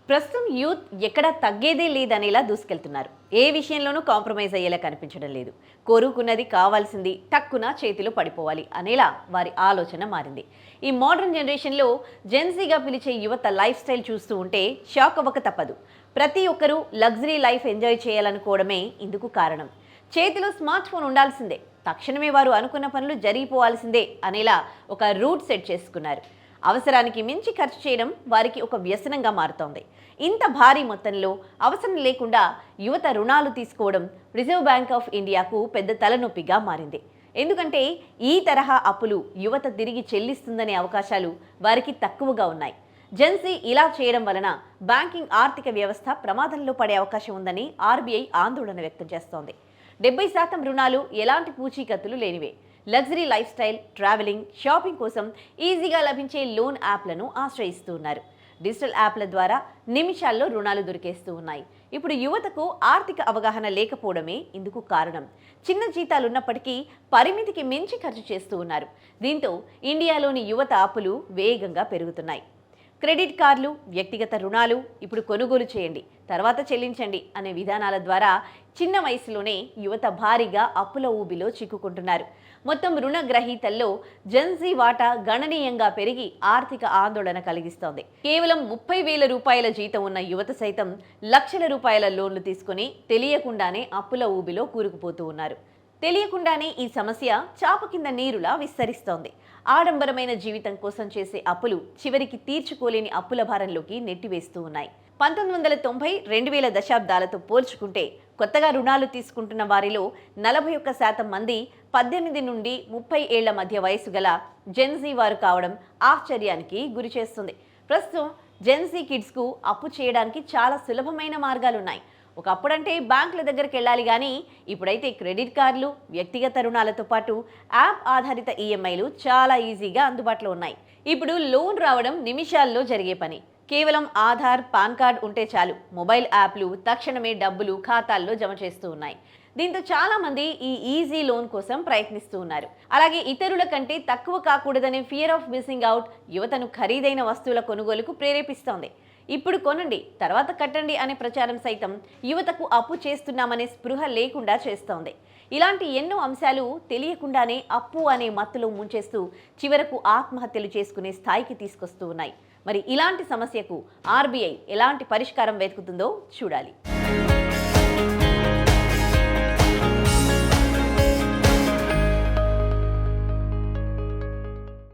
ప్రస్తుతం యూత్ ఎక్కడా తగ్గేదే లేదనేలా దూసుకెళ్తున్నారు. ఏ విషయంలోనూ కాంప్రమైజ్ అయ్యేలా కనిపించడం లేదు. కోరుకున్నది కావాల్సింది టక్కున చేతిలో పడిపోవాలి అనేలా వారి ఆలోచన మారింది. ఈ మోడర్న్ జనరేషన్లో జెన్సీగా పిలిచే యువత లైఫ్ స్టైల్ చూస్తూ ఉంటే షాక్ అవ్వక తప్పదు. ప్రతి ఒక్కరూ లగ్జరీ లైఫ్ ఎంజాయ్ చేయాలనుకోవడమే ఇందుకు కారణం. చేతిలో స్మార్ట్ ఫోన్ ఉండాల్సిందే, తక్షణమే వారు అనుకున్న పనులు జరిగిపోవాల్సిందే అనేలా ఒక రూట్ సెట్ చేసుకున్నారు. అవసరానికి మించి ఖర్చు చేయడం వారికి ఒక వ్యసనంగా మారుతోంది. ఇంత భారీ మొత్తంలో అవసరం లేకుండా యువత రుణాలు తీసుకోవడం రిజర్వ్ బ్యాంక్ ఆఫ్ ఇండియాకు పెద్ద తలనొప్పిగా మారింది. ఎందుకంటే ఈ తరహా అప్పులు యువత తిరిగి చెల్లిస్తుందనే అవకాశాలు వారికి తక్కువగా ఉన్నాయి. జెన్సీ ఇలా చేయడం వలన బ్యాంకింగ్ ఆర్థిక వ్యవస్థ ప్రమాదంలో పడే అవకాశం ఉందని ఆర్బీఐ ఆందోళన వ్యక్తం చేస్తోంది. 70% రుణాలు ఎలాంటి పూచీకత్తులు లేనివే. Luxury life style, travelling, shopping కోసం ఈజీగా లభించే లోన్ యాప్లను ఆశ్రయిస్తూ ఉన్నారు. డిజిటల్ యాప్ల ద్వారా నిమిషాల్లో రుణాలు దొరికేస్తూ ఉన్నాయి. ఇప్పుడు యువతకు ఆర్థిక అవగాహన లేకపోవడమే ఇందుకు కారణం. చిన్న జీతాలున్నప్పటికీ పరిమితికి మించి ఖర్చు చేస్తూ ఉన్నారు. దీంతో ఇండియాలోని యువత అప్పులు వేగంగా పెరుగుతున్నాయి. క్రెడిట్ కార్డులు, వ్యక్తిగత రుణాలు ఇప్పుడు కొనుగోలు చేయండి, తర్వాత చెల్లించండి అనే విధానాల ద్వారా చిన్న వయసులోనే యువత భారీగా అప్పుల ఊబిలో చిక్కుకుంటున్నారు. మొత్తం రుణ గ్రహీతల్లో జెన్సీ వాటా గణనీయంగా పెరిగి ఆర్థిక ఆందోళన కలిగిస్తోంది. కేవలం 30,000 రూపాయల జీతం ఉన్న యువత సైతం లక్షల రూపాయల లోన్లు తీసుకుని తెలియకుండానే అప్పుల ఊబిలో కూరుకుపోతూ ఉన్నారు. తెలియకుండానే ఈ సమస్య చాప కింద నీరులా విస్తరిస్తోంది. ఆడంబరమైన జీవితం కోసం చేసే అప్పులు చివరికి తీర్చుకోలేని అప్పుల భారంలోకి నెట్టివేస్తూ ఉన్నాయి. 1990, 2000 దశాబ్దాలతో పోల్చుకుంటే కొత్తగా రుణాలు తీసుకుంటున్న వారిలో 41% మంది 18 నుండి 30 ఏళ్ల మధ్య వయసు గల జెన్సీ వారు కావడం ఆశ్చర్యానికి గురి చేస్తుంది. ప్రస్తుతం జెన్సీ కిడ్స్కు అప్పు చేయడానికి చాలా సులభమైన మార్గాలున్నాయి. ఒకప్పుడంటే బ్యాంకుల దగ్గరికి వెళ్ళాలి, కానీ ఇప్పుడైతే క్రెడిట్ కార్డులు, వ్యక్తిగత రుణాలతో పాటు యాప్ ఆధారిత ఈఎంఐలు చాలా ఈజీగా అందుబాటులో ఉన్నాయి. ఇప్పుడు లోన్ రావడం నిమిషాల్లో జరిగే పని. కేవలం ఆధార్, పాన్ కార్డ్ ఉంటే చాలు, మొబైల్ యాప్లు తక్షణమే డబ్బులు ఖాతాల్లో జమ చేస్తూ ఉన్నాయి. దీంతో చాలా మంది ఈ ఈజీ లోన్ కోసం ప్రయత్నిస్తూ ఉన్నారు. అలాగే ఇతరుల కంటే తక్కువ కాకూడదనే ఫియర్ ఆఫ్ మిస్సింగ్ అవుట్ యువతను ఖరీదైన వస్తువుల కొనుగోలుకు ప్రేరేపిస్తోంది. ఇప్పుడు కొనండి, తర్వాత కట్టండి అనే ప్రచారం సైతం యువతకు అప్పు చేస్తున్నామనే స్పృహ లేకుండా చేస్తోంది. ఇలాంటి ఎన్నో అంశాలు తెలియకుండానే అప్పు అనే మత్తులో ముంచేస్తూ చివరకు ఆత్మహత్యలు చేసుకునే స్థాయికి తీసుకొస్తూ ఉన్నాయి. మరి ఇలాంటి సమస్యకు ఆర్బీఐ ఎలాంటి పరిష్కారం వెతుకుతుందో చూడాలి.